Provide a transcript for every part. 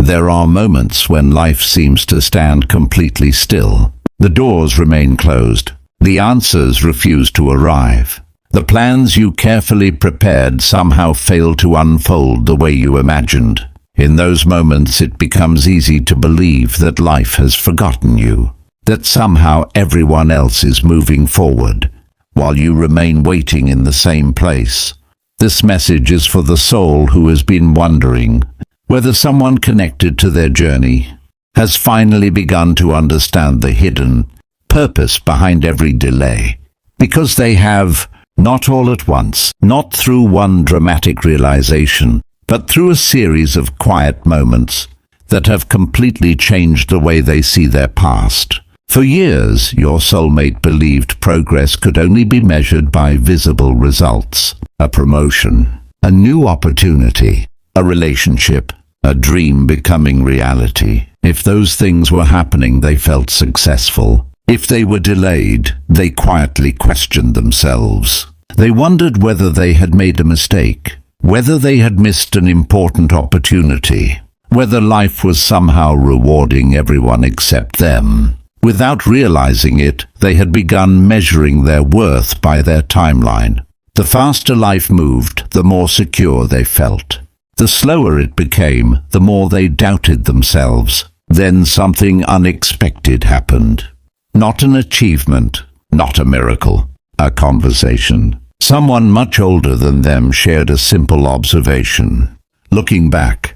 There are moments when life seems to stand completely still. The doors remain closed. The answers refuse to arrive. The plans you carefully prepared somehow fail to unfold the way you imagined. In those moments, it becomes easy to believe that life has forgotten you, that somehow everyone else is moving forward, while you remain waiting in the same place. This message is for the soul who has been wondering whether someone connected to their journey has finally begun to understand the hidden purpose behind every delay. Because they have, not all at once, not through one dramatic realization, but through a series of quiet moments that have completely changed the way they see their past. For years, your soulmate believed progress could only be measured by visible results: a promotion, a new opportunity, a relationship, a dream becoming reality. If those things were happening, they felt successful. If they were delayed, they quietly questioned themselves. They wondered whether they had made a mistake, whether they had missed an important opportunity, whether life was somehow rewarding everyone except them. Without realizing it, they had begun measuring their worth by their timeline. The faster life moved, the more secure they felt. The slower it became, the more they doubted themselves. Then something unexpected happened. Not an achievement, not a miracle, a conversation. Someone much older than them shared a simple observation. Looking back,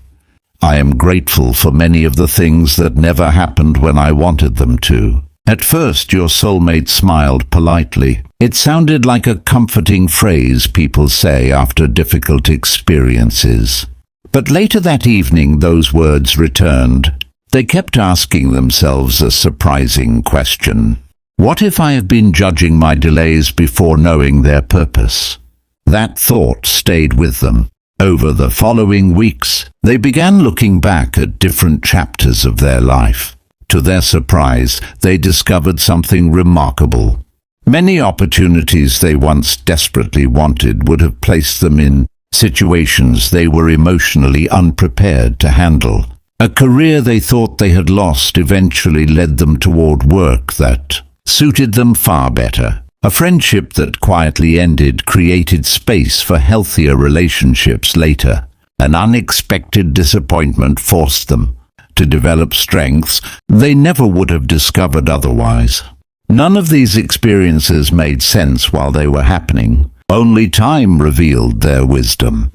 I am grateful for many of the things that never happened when I wanted them to. At first, your soulmate smiled politely. It sounded like a comforting phrase people say after difficult experiences. But later that evening, those words returned. They kept asking themselves a surprising question. What if I have been judging my delays before knowing their purpose? That thought stayed with them. Over the following weeks, they began looking back at different chapters of their life. To their surprise, they discovered something remarkable. Many opportunities they once desperately wanted would have placed them in situations they were emotionally unprepared to handle. A career they thought they had lost eventually led them toward work that suited them far better. A friendship that quietly ended created space for healthier relationships later. An unexpected disappointment forced them to develop strengths they never would have discovered otherwise. None of these experiences made sense while they were happening. Only time revealed their wisdom.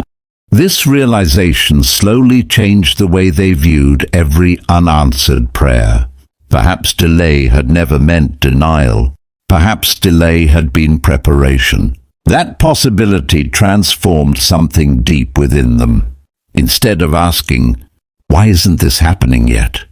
This realization slowly changed the way they viewed every unanswered prayer. Perhaps delay had never meant denial. Perhaps delay had been preparation. That possibility transformed something deep within them. Instead of asking, "Why isn't this happening yet?"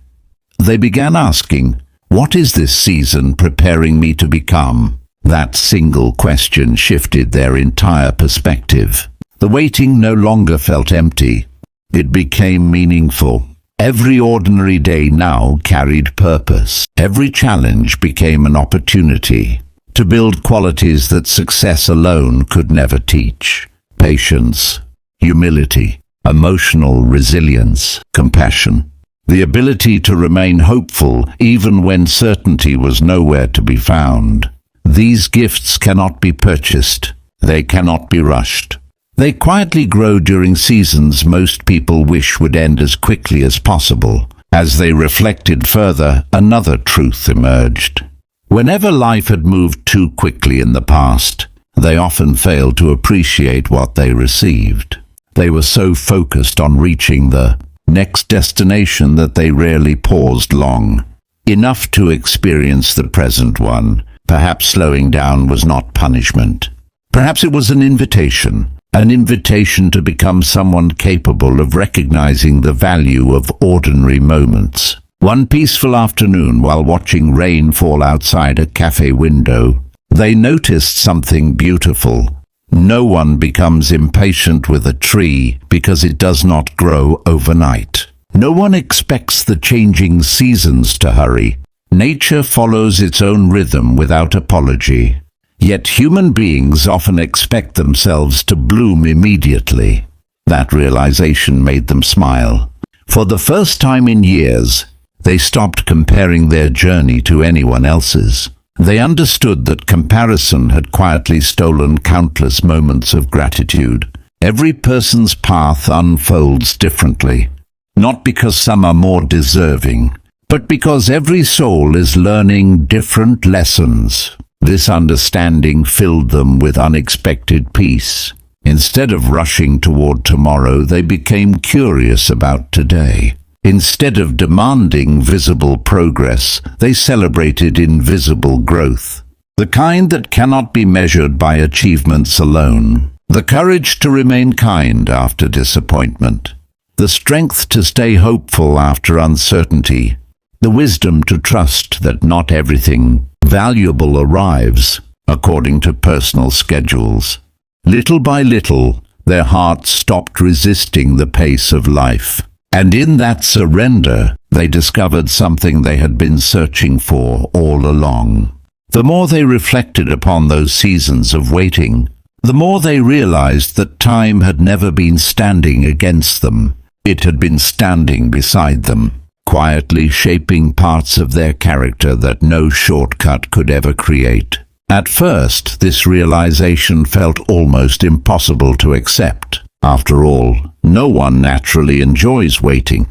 they began asking, "What is this season preparing me to become?" That single question shifted their entire perspective. The waiting no longer felt empty. It became meaningful. Every ordinary day now carried purpose. Every challenge became an opportunity to build qualities that success alone could never teach. Patience, humility, emotional resilience, compassion. The ability to remain hopeful even when certainty was nowhere to be found. These gifts cannot be purchased. They cannot be rushed. They quietly grow during seasons most people wish would end as quickly as possible. As they reflected further, another truth emerged. Whenever life had moved too quickly in the past, they often failed to appreciate what they received. They were so focused on reaching the next destination that they rarely paused long enough to experience the present one. Perhaps slowing down was not punishment. Perhaps it was an invitation to become someone capable of recognizing the value of ordinary moments. One peaceful afternoon, while watching rain fall outside a cafe window, they noticed something beautiful. No one becomes impatient with a tree because it does not grow overnight. No one expects the changing seasons to hurry. Nature follows its own rhythm without apology. Yet human beings often expect themselves to bloom immediately. That realization made them smile. For the first time in years, they stopped comparing their journey to anyone else's. They understood that comparison had quietly stolen countless moments of gratitude. Every person's path unfolds differently, not because some are more deserving, but because every soul is learning different lessons. This understanding filled them with unexpected peace. Instead of rushing toward tomorrow, they became curious about today. Instead of demanding visible progress, they celebrated invisible growth. The kind that cannot be measured by achievements alone. The courage to remain kind after disappointment. The strength to stay hopeful after uncertainty. The wisdom to trust that not everything valuable arrives according to personal schedules. Little by little, their hearts stopped resisting the pace of life. And in that surrender, they discovered something they had been searching for all along. The more they reflected upon those seasons of waiting, the more they realized that time had never been standing against them. It had been standing beside them, quietly shaping parts of their character that no shortcut could ever create. At first, this realization felt almost impossible to accept. After all, no one naturally enjoys waiting.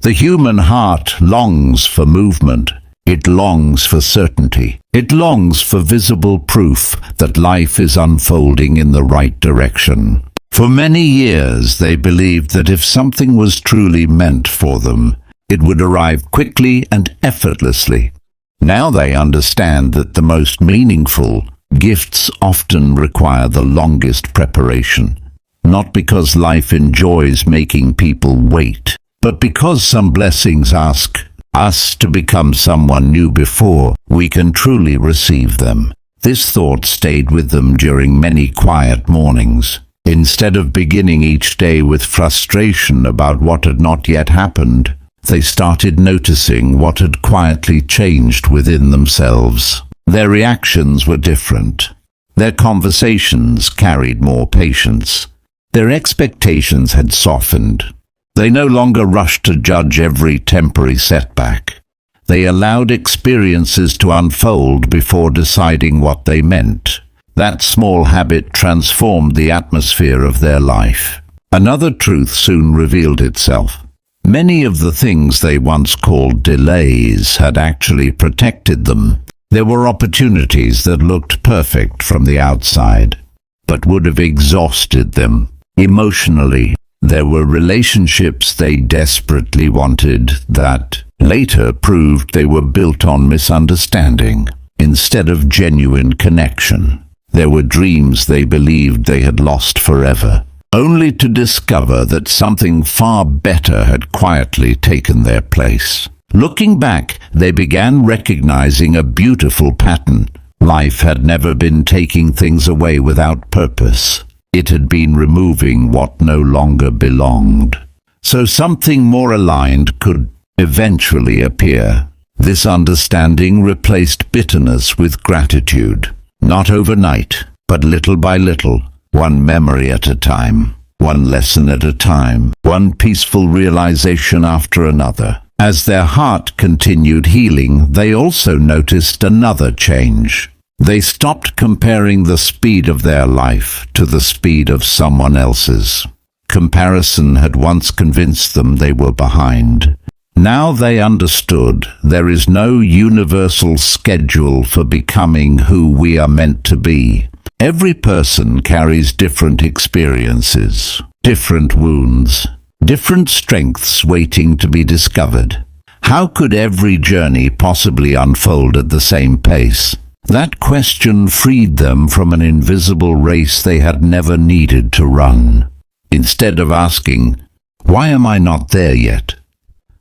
The human heart longs for movement. It longs for certainty. It longs for visible proof that life is unfolding in the right direction. For many years, they believed that if something was truly meant for them, it would arrive quickly and effortlessly. Now they understand that the most meaningful gifts often require the longest preparation. Not because life enjoys making people wait, but because some blessings ask us to become someone new before we can truly receive them. This thought stayed with them during many quiet mornings. Instead of beginning each day with frustration about what had not yet happened, they started noticing what had quietly changed within themselves. Their reactions were different. Their conversations carried more patience. Their expectations had softened. They no longer rushed to judge every temporary setback. They allowed experiences to unfold before deciding what they meant. That small habit transformed the atmosphere of their life. Another truth soon revealed itself. Many of the things they once called delays had actually protected them. There were opportunities that looked perfect from the outside, but would have exhausted them emotionally. There were relationships they desperately wanted that later proved they were built on misunderstanding instead of genuine connection. There were dreams they believed they had lost forever, only to discover that something far better had quietly taken their place. Looking back, they began recognizing a beautiful pattern. Life had never been taking things away without purpose. It had been removing what no longer belonged, so something more aligned could eventually appear. This understanding replaced bitterness with gratitude, not overnight, but little by little, one memory at a time, one lesson at a time, one peaceful realization after another. As their heart continued healing, they also noticed another change. They stopped comparing the speed of their life to the speed of someone else's. Comparison had once convinced them they were behind. Now they understood there is no universal schedule for becoming who we are meant to be. Every person carries different experiences, different wounds, different strengths waiting to be discovered. How could every journey possibly unfold at the same pace? That question freed them from an invisible race they had never needed to run. Instead of asking, "Why am I not there yet?"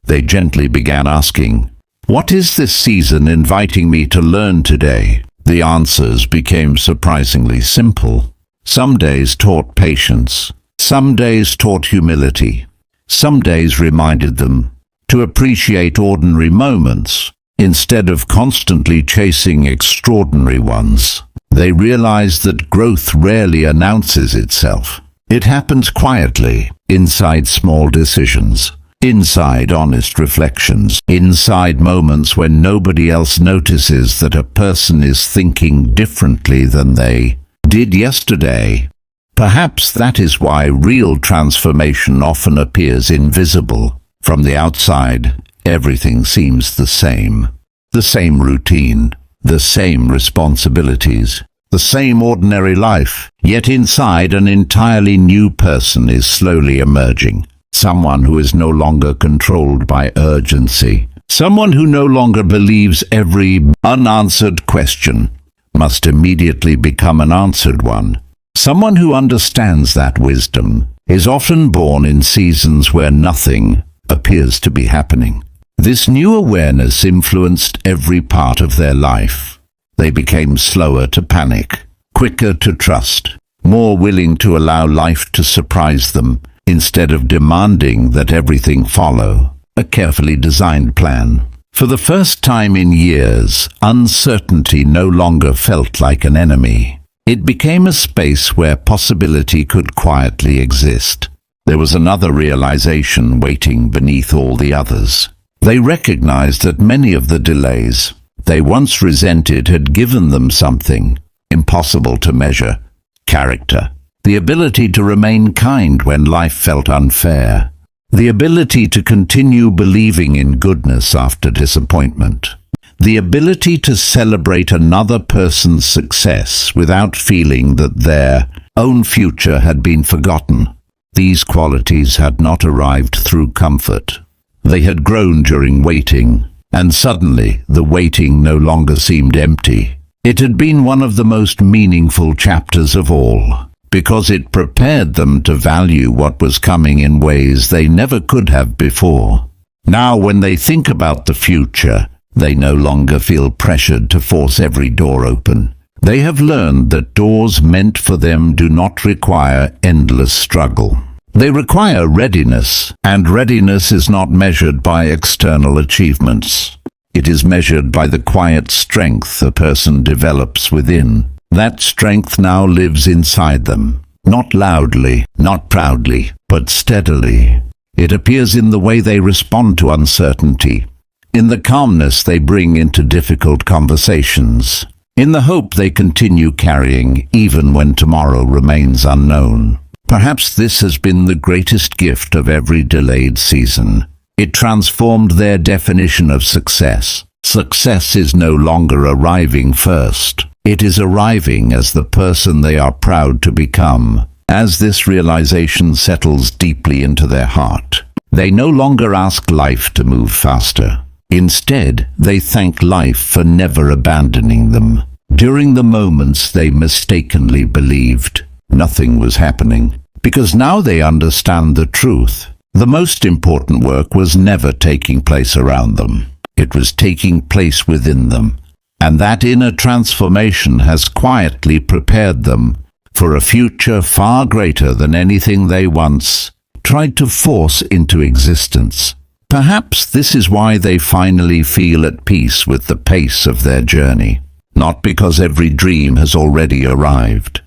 they gently began asking, "What is this season inviting me to learn today?" The answers became surprisingly simple. Some days taught patience. Some days taught humility. Some days reminded them to appreciate ordinary moments instead of constantly chasing extraordinary ones. They realized that growth rarely announces itself. It happens quietly, inside small decisions. Inside honest reflections, inside moments when nobody else notices that a person is thinking differently than they did yesterday. Perhaps that is why real transformation often appears invisible. From the outside, everything seems the same. The same routine, the same responsibilities, the same ordinary life. Yet inside, an entirely new person is slowly emerging. Someone who is no longer controlled by urgency. Someone who no longer believes every unanswered question must immediately become an answered one. Someone who understands that wisdom is often born in seasons where nothing appears to be happening. This new awareness influenced every part of their life. They became slower to panic, quicker to trust, more willing to allow life to surprise them, instead of demanding that everything follow a carefully designed plan. For the first time in years, uncertainty no longer felt like an enemy. It became a space where possibility could quietly exist. There was another realization waiting beneath all the others. They recognized that many of the delays they once resented had given them something impossible to measure: character. The ability to remain kind when life felt unfair. The ability to continue believing in goodness after disappointment. The ability to celebrate another person's success without feeling that their own future had been forgotten. These qualities had not arrived through comfort. They had grown during waiting, and suddenly the waiting no longer seemed empty. It had been one of the most meaningful chapters of all, because it prepared them to value what was coming in ways they never could have before. Now, when they think about the future, they no longer feel pressured to force every door open. They have learned that doors meant for them do not require endless struggle. They require readiness, and readiness is not measured by external achievements. It is measured by the quiet strength a person develops within. That strength now lives inside them, not loudly, not proudly, but steadily. It appears in the way they respond to uncertainty, in the calmness they bring into difficult conversations, in the hope they continue carrying even when tomorrow remains unknown. Perhaps this has been the greatest gift of every delayed season. It transformed their definition of success. Success is no longer arriving first. It is arriving as the person they are proud to become. As this realization settles deeply into their heart, they no longer ask life to move faster. Instead, they thank life for never abandoning them. During the moments they mistakenly believed nothing was happening, because now they understand the truth. The most important work was never taking place around them. It was taking place within them. And that inner transformation has quietly prepared them for a future far greater than anything they once tried to force into existence. Perhaps this is why they finally feel at peace with the pace of their journey, not because every dream has already arrived,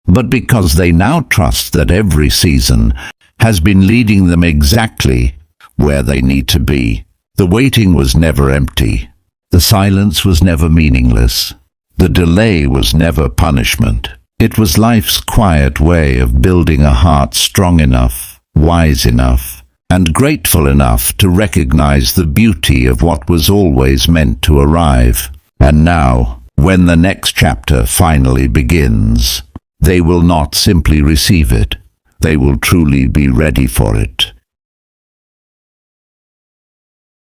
but because they now trust that every season has been leading them exactly where they need to be. The waiting was never empty. The silence was never meaningless. The delay was never punishment. It was life's quiet way of building a heart strong enough, wise enough, and grateful enough to recognize the beauty of what was always meant to arrive. And now, when the next chapter finally begins, they will not simply receive it. They will truly be ready for it.